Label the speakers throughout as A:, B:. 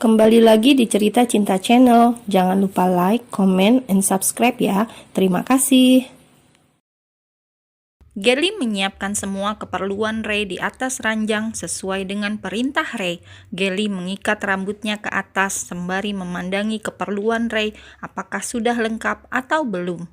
A: Kembali lagi di Cerita Cinta Channel. Jangan lupa like, comment, and subscribe ya. Terima kasih.
B: Gelly menyiapkan semua keperluan Ray di atas ranjang sesuai dengan perintah Ray. Gelly mengikat rambutnya ke atas sembari memandangi keperluan Ray apakah sudah lengkap atau belum.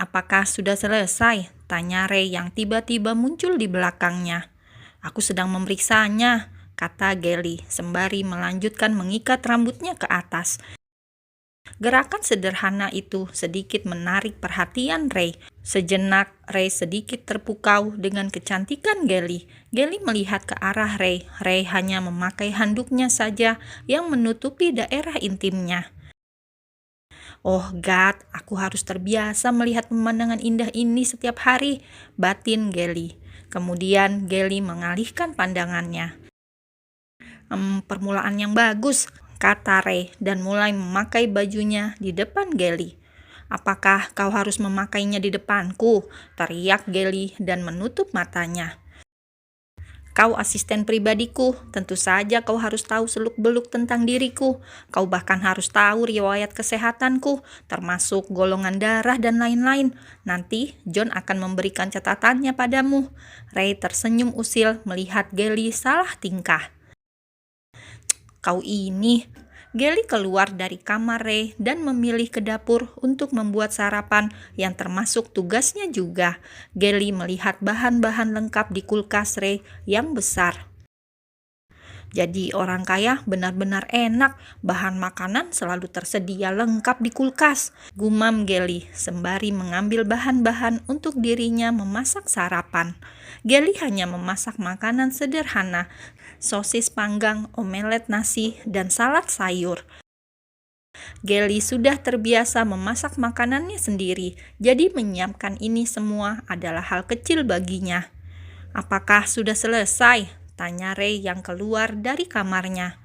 B: "Apakah sudah selesai?" tanya Ray yang tiba-tiba muncul di belakangnya. "Aku sedang memeriksanya," kata Gelly sembari melanjutkan mengikat rambutnya ke atas. Gerakan sederhana itu sedikit menarik perhatian Ray. Sejenak, Ray sedikit terpukau dengan kecantikan Gelly. Gelly melihat ke arah Ray. Ray hanya memakai handuknya saja yang menutupi daerah intimnya. "Oh God, aku harus terbiasa melihat pemandangan indah ini setiap hari," batin Gelly. Kemudian Gelly mengalihkan pandangannya. Permulaan yang bagus," kata Ray dan mulai memakai bajunya di depan Gelly. "Apakah kau harus memakainya di depanku?" teriak Gelly dan menutup matanya. "Kau asisten pribadiku, tentu saja kau harus tahu seluk-beluk tentang diriku. Kau bahkan harus tahu riwayat kesehatanku, termasuk golongan darah dan lain-lain. Nanti John akan memberikan catatannya padamu." Ray tersenyum usil melihat Gelly salah tingkah. "Kau ini." Gelly keluar dari kamar Ray dan memilih ke dapur untuk membuat sarapan yang termasuk tugasnya juga. Gelly melihat bahan-bahan lengkap di kulkas Ray yang besar. "Jadi orang kaya benar-benar enak, bahan makanan selalu tersedia lengkap di kulkas," gumam Gelly sembari mengambil bahan-bahan untuk dirinya memasak sarapan. Gelly hanya memasak makanan sederhana, sosis panggang, omelet nasi, dan salad sayur. Gelly sudah terbiasa memasak makanannya sendiri, jadi menyiapkan ini semua adalah hal kecil baginya. "Apakah sudah selesai?" tanya Ray yang keluar dari kamarnya.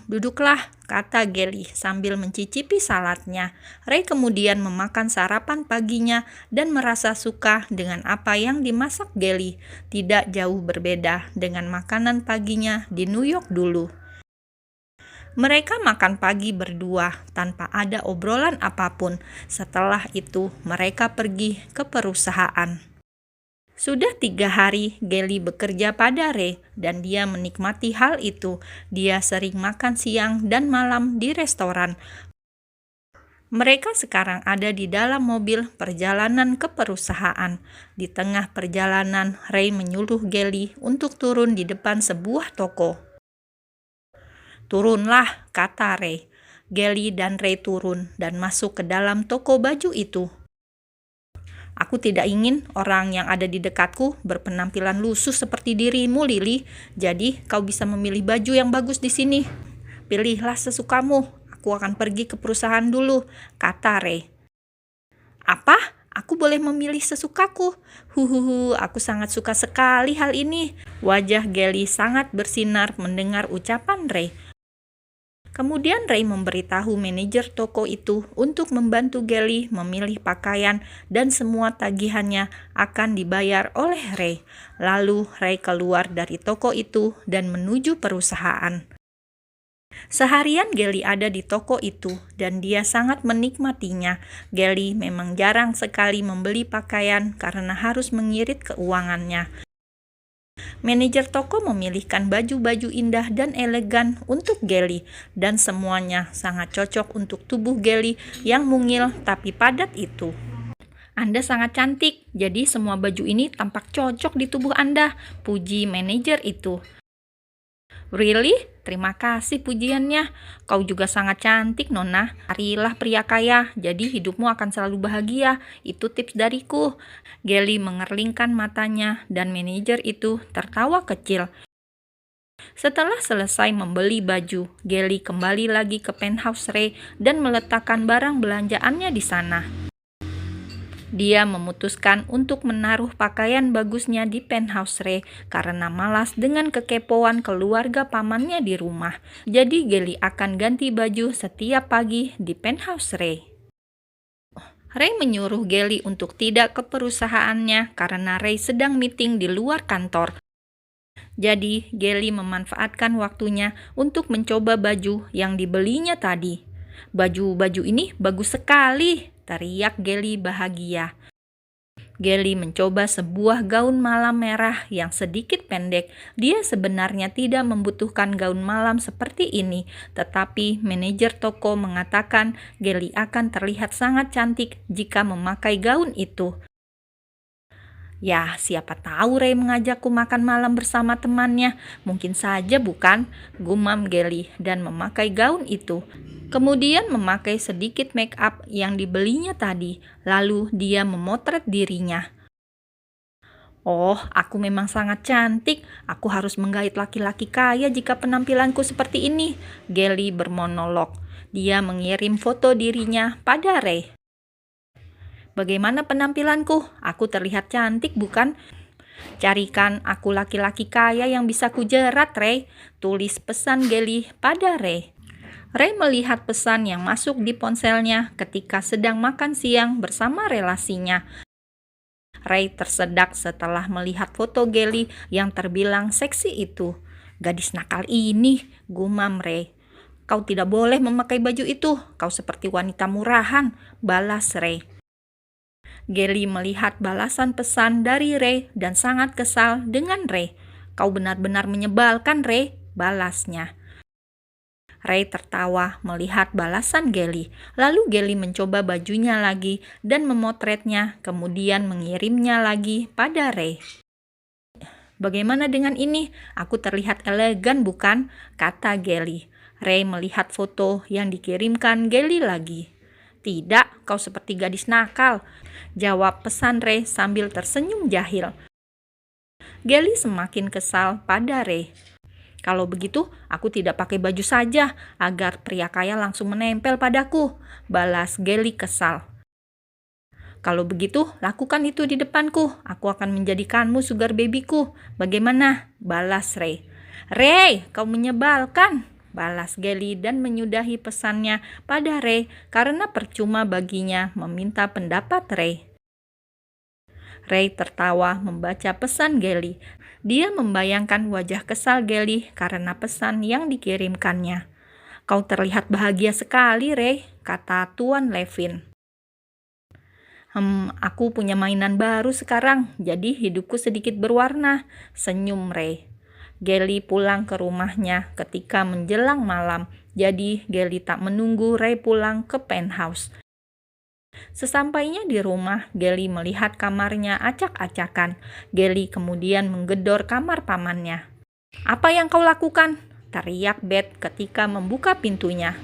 B: Duduklah," kata Gelly sambil mencicipi saladnya. Ray kemudian memakan sarapan paginya dan merasa suka dengan apa yang dimasak Gelly. Tidak jauh berbeda dengan makanan paginya di New York dulu. Mereka makan pagi berdua tanpa ada obrolan apapun. Setelah itu, mereka pergi ke perusahaan. Sudah 3 hari Gelly bekerja pada Ray dan dia menikmati hal itu. Dia sering makan siang dan malam di restoran. Mereka sekarang ada di dalam mobil perjalanan ke perusahaan. Di tengah perjalanan, Ray menyuruh Gelly untuk turun di depan sebuah toko. "Turunlah," kata Ray. Gelly dan Ray turun dan masuk ke dalam toko baju itu. "Aku tidak ingin orang yang ada di dekatku berpenampilan lusuh seperti dirimu, Lily. Jadi kau bisa memilih baju yang bagus di sini. Pilihlah sesukamu. Aku akan pergi ke perusahaan dulu," kata Ray. "Apa? Aku boleh memilih sesukaku? Aku sangat suka sekali hal ini." Wajah Gelly sangat bersinar mendengar ucapan Ray. Kemudian Ray memberitahu manajer toko itu untuk membantu Gelly memilih pakaian dan semua tagihannya akan dibayar oleh Ray. Lalu Ray keluar dari toko itu dan menuju perusahaan. Seharian Gelly ada di toko itu dan dia sangat menikmatinya. Gelly memang jarang sekali membeli pakaian karena harus mengirit keuangannya. Manajer toko memilihkan baju-baju indah dan elegan untuk Gelly dan semuanya sangat cocok untuk tubuh Gelly yang mungil tapi padat itu. "Anda sangat cantik, jadi semua baju ini tampak cocok di tubuh Anda," puji manajer itu. "Really? Terima kasih pujiannya. Kau juga sangat cantik, Nona. Carilah pria kaya, jadi hidupmu akan selalu bahagia. Itu tips dariku." Gelly mengerlingkan matanya dan manajer itu tertawa kecil. Setelah selesai membeli baju, Gelly kembali lagi ke penthouse Ray dan meletakkan barang belanjaannya di sana. Dia memutuskan untuk menaruh pakaian bagusnya di penthouse Ray karena malas dengan kekepoan keluarga pamannya di rumah. Jadi Gelly akan ganti baju setiap pagi di penthouse Ray. Ray menyuruh Gelly untuk tidak ke perusahaannya karena Ray sedang meeting di luar kantor. Jadi, Gelly memanfaatkan waktunya untuk mencoba baju yang dibelinya tadi. Baju-baju ini bagus sekali, teriak Gelly bahagia. Gelly mencoba sebuah gaun malam merah yang sedikit pendek. Dia sebenarnya tidak membutuhkan gaun malam seperti ini, tetapi manajer toko mengatakan Gelly akan terlihat sangat cantik jika memakai gaun itu. Ya, siapa tahu Ray mengajakku makan malam bersama temannya. Mungkin saja bukan, gumam Gelly dan memakai gaun itu. Kemudian memakai sedikit make up yang dibelinya tadi, lalu dia memotret dirinya. Oh, aku memang sangat cantik. Aku harus menggait laki-laki kaya jika penampilanku seperti ini, Gelly bermonolog. Dia mengirim foto dirinya pada Ray. Bagaimana penampilanku? Aku terlihat cantik, bukan? Carikan aku laki-laki kaya yang bisa kujerat, Ray. Tulis pesan Gelly pada Ray. Ray melihat pesan yang masuk di ponselnya ketika sedang makan siang bersama relasinya. Ray tersedak setelah melihat foto Gelly yang terbilang seksi itu. Gadis nakal ini, gumam Ray. Kau tidak boleh memakai baju itu. Kau seperti wanita murahan, balas Ray. Gelly melihat balasan pesan dari Ray dan sangat kesal dengan Ray. Kau benar-benar menyebalkan, Ray, balasnya. Ray tertawa melihat balasan Gelly. Lalu Gelly mencoba bajunya lagi dan memotretnya, kemudian mengirimnya lagi pada Ray. Bagaimana dengan ini? Aku terlihat elegan, bukan? Kata Gelly. Ray melihat foto yang dikirimkan Gelly lagi. Tidak, kau seperti gadis nakal, jawab pesan Ray sambil tersenyum jahil. Gelly semakin kesal pada Ray. Kalau begitu, aku tidak pakai baju saja agar pria kaya langsung menempel padaku, balas Gelly kesal. Kalau begitu, lakukan itu di depanku. Aku akan menjadikanmu sugar babyku. Bagaimana? Balas Ray. Ray, kau menyebalkan, balas Gelly dan menyudahi pesannya pada Ray karena percuma baginya meminta pendapat Ray. Ray tertawa membaca pesan Gelly. Dia membayangkan wajah kesal Gelly karena pesan yang dikirimkannya. Kau terlihat bahagia sekali, Ray, kata Tuan Levin. Aku punya mainan baru sekarang, jadi hidupku sedikit berwarna, senyum Ray. Gelly pulang ke rumahnya ketika menjelang malam, jadi Gelly tak menunggu Ray pulang ke penthouse. Sesampainya di rumah, Gelly melihat kamarnya acak-acakan. Gelly kemudian menggedor kamar pamannya. Apa yang kau lakukan? Teriak Beth ketika membuka pintunya.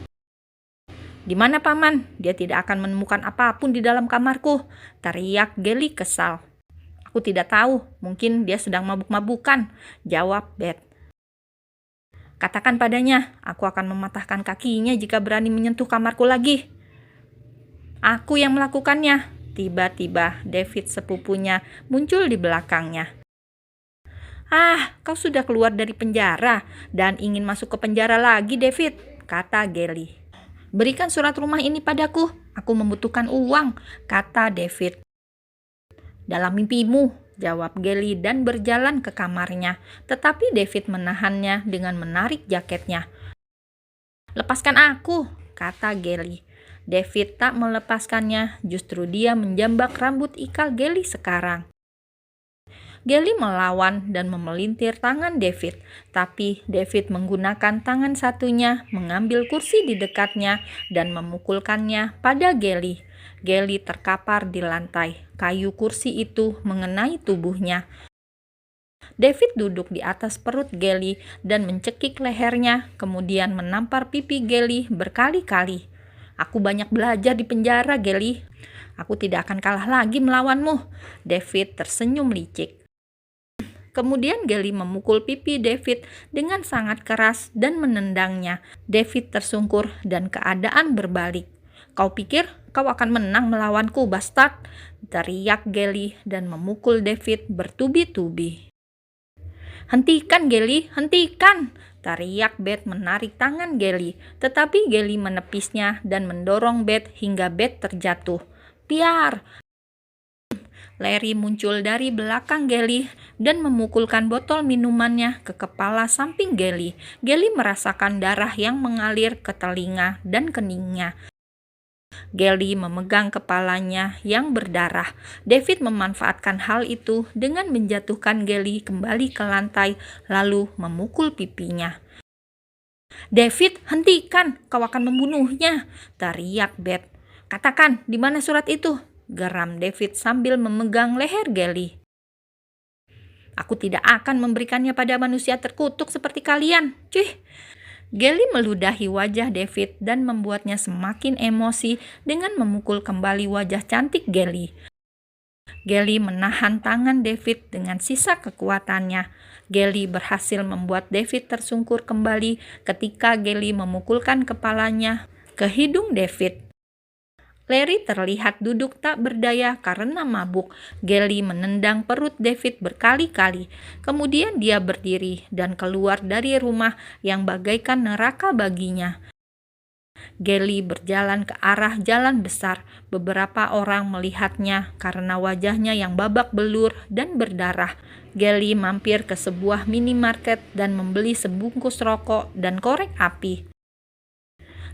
B: Di mana paman? Dia tidak akan menemukan apapun di dalam kamarku, teriak Gelly kesal. Aku tidak tahu, mungkin dia sedang mabuk-mabukan, jawab Beth. Katakan padanya, aku akan mematahkan kakinya jika berani menyentuh kamarku lagi. Aku yang melakukannya. Tiba-tiba David sepupunya muncul di belakangnya. Ah, kau sudah keluar dari penjara dan ingin masuk ke penjara lagi, David, kata Gelly. Berikan surat rumah ini padaku, aku membutuhkan uang, kata David. Dalam mimpimu, jawab Gelly dan berjalan ke kamarnya, tetapi David menahannya dengan menarik jaketnya. Lepaskan aku, kata Gelly. David tak melepaskannya, justru dia menjambak rambut ikal Gelly sekarang. Gelly melawan dan memelintir tangan David, tapi David menggunakan tangan satunya mengambil kursi di dekatnya dan memukulkannya pada Gelly. Gelly terkapar di lantai. Kayu kursi itu mengenai tubuhnya. David duduk di atas perut Gelly dan mencekik lehernya, kemudian menampar pipi Gelly berkali-kali. Aku banyak belajar di penjara, Gelly. Aku tidak akan kalah lagi melawanmu. David tersenyum licik. Kemudian Gelly memukul pipi David dengan sangat keras dan menendangnya. David tersungkur dan keadaan berbalik. Kau pikir kau akan menang melawanku, bastard? Teriak Gelly dan memukul David bertubi-tubi. Hentikan, Gelly, hentikan! Teriak Beth menarik tangan Gelly, tetapi Gelly menepisnya dan mendorong Beth hingga Beth terjatuh. Piar! Larry muncul dari belakang Gelly dan memukulkan botol minumannya ke kepala samping Gelly. Gelly merasakan darah yang mengalir ke telinga dan keningnya. Gelly memegang kepalanya yang berdarah. David memanfaatkan hal itu dengan menjatuhkan Gelly kembali ke lantai lalu memukul pipinya. "David, hentikan, kau akan membunuhnya," teriak Beth. "Katakan, di mana surat itu?" geram David sambil memegang leher Gelly. "Aku tidak akan memberikannya pada manusia terkutuk seperti kalian. Cuy." Gelly meludahi wajah David dan membuatnya semakin emosi dengan memukul kembali wajah cantik Gelly. Gelly menahan tangan David dengan sisa kekuatannya. Gelly berhasil membuat David tersungkur kembali ketika Gelly memukulkan kepalanya ke hidung David. Larry terlihat duduk tak berdaya karena mabuk. Gelly menendang perut David berkali-kali. Kemudian dia berdiri dan keluar dari rumah yang bagaikan neraka baginya. Gelly berjalan ke arah jalan besar. Beberapa orang melihatnya karena wajahnya yang babak belur dan berdarah. Gelly mampir ke sebuah minimarket dan membeli sebungkus rokok dan korek api.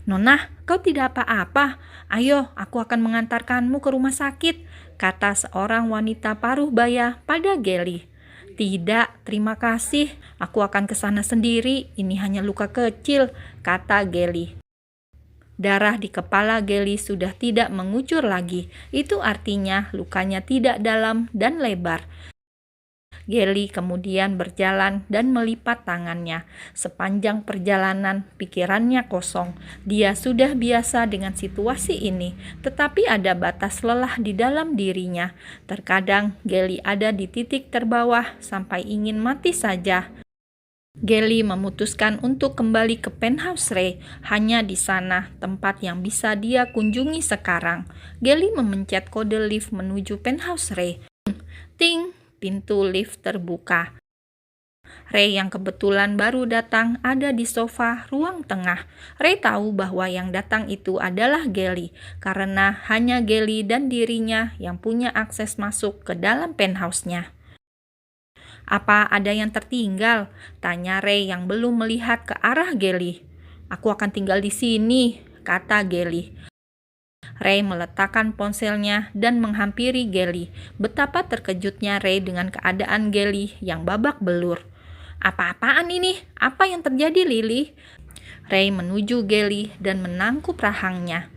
B: "Nona, kau tidak apa-apa. Ayo, aku akan mengantarkanmu ke rumah sakit," kata seorang wanita paruh baya pada Gelly. "Tidak, terima kasih. Aku akan ke sana sendiri. Ini hanya luka kecil," kata Gelly. Darah di kepala Gelly sudah tidak mengucur lagi. Itu artinya lukanya tidak dalam dan lebar. Gelly kemudian berjalan dan melipat tangannya. Sepanjang perjalanan, pikirannya kosong. Dia sudah biasa dengan situasi ini, tetapi ada batas lelah di dalam dirinya. Terkadang Gelly ada di titik terbawah sampai ingin mati saja. Gelly memutuskan untuk kembali ke penthouse Ray. Hanya di sana tempat yang bisa dia kunjungi sekarang. Gelly memencet kode lift menuju penthouse Ray. Ting! Pintu lift terbuka. Ray yang kebetulan baru datang ada di sofa ruang tengah. Ray tahu bahwa yang datang itu adalah Gelly, karena hanya Gelly dan dirinya yang punya akses masuk ke dalam penthouse-nya. "Apa ada yang tertinggal?" tanya Ray yang belum melihat ke arah Gelly. "Aku akan tinggal di sini," kata Gelly. Ray meletakkan ponselnya dan menghampiri Gelly. Betapa terkejutnya Ray dengan keadaan Gelly yang babak belur. "Apa-apaan ini? Apa yang terjadi, Lily?" Ray menuju Gelly dan menangkup rahangnya.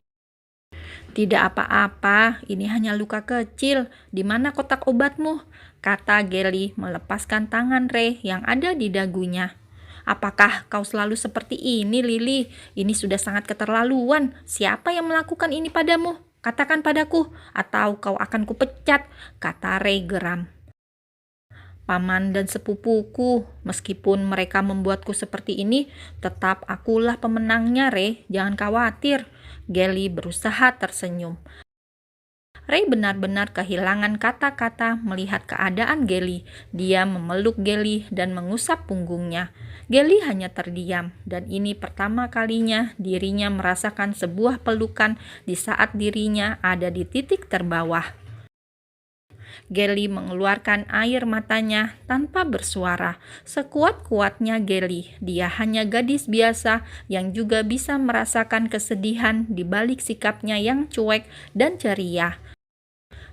B: "Tidak apa-apa, ini hanya luka kecil. Di mana kotak obatmu?" kata Gelly melepaskan tangan Ray yang ada di dagunya. "Apakah kau selalu seperti ini, Lily? Ini sudah sangat keterlaluan. Siapa yang melakukan ini padamu? Katakan padaku, atau kau akan kupecat," kata Ray geram. "Paman dan sepupuku, meskipun mereka membuatku seperti ini, tetap akulah pemenangnya, Ray. Jangan khawatir." Gelly berusaha tersenyum. Ray benar-benar kehilangan kata-kata melihat keadaan Gelly. Dia memeluk Gelly dan mengusap punggungnya. Gelly hanya terdiam, dan ini pertama kalinya dirinya merasakan sebuah pelukan di saat dirinya ada di titik terbawah. Gelly mengeluarkan air matanya tanpa bersuara. Sekuat-kuatnya Gelly, dia hanya gadis biasa yang juga bisa merasakan kesedihan di balik sikapnya yang cuek dan ceria.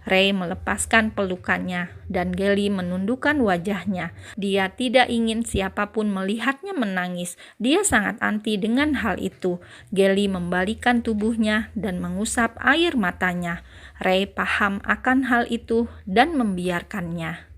B: Ray melepaskan pelukannya dan Gelly menundukkan wajahnya. Dia tidak ingin siapapun melihatnya menangis. Dia sangat anti dengan hal itu. Gelly membalikkan tubuhnya dan mengusap air matanya. Ray paham akan hal itu dan membiarkannya.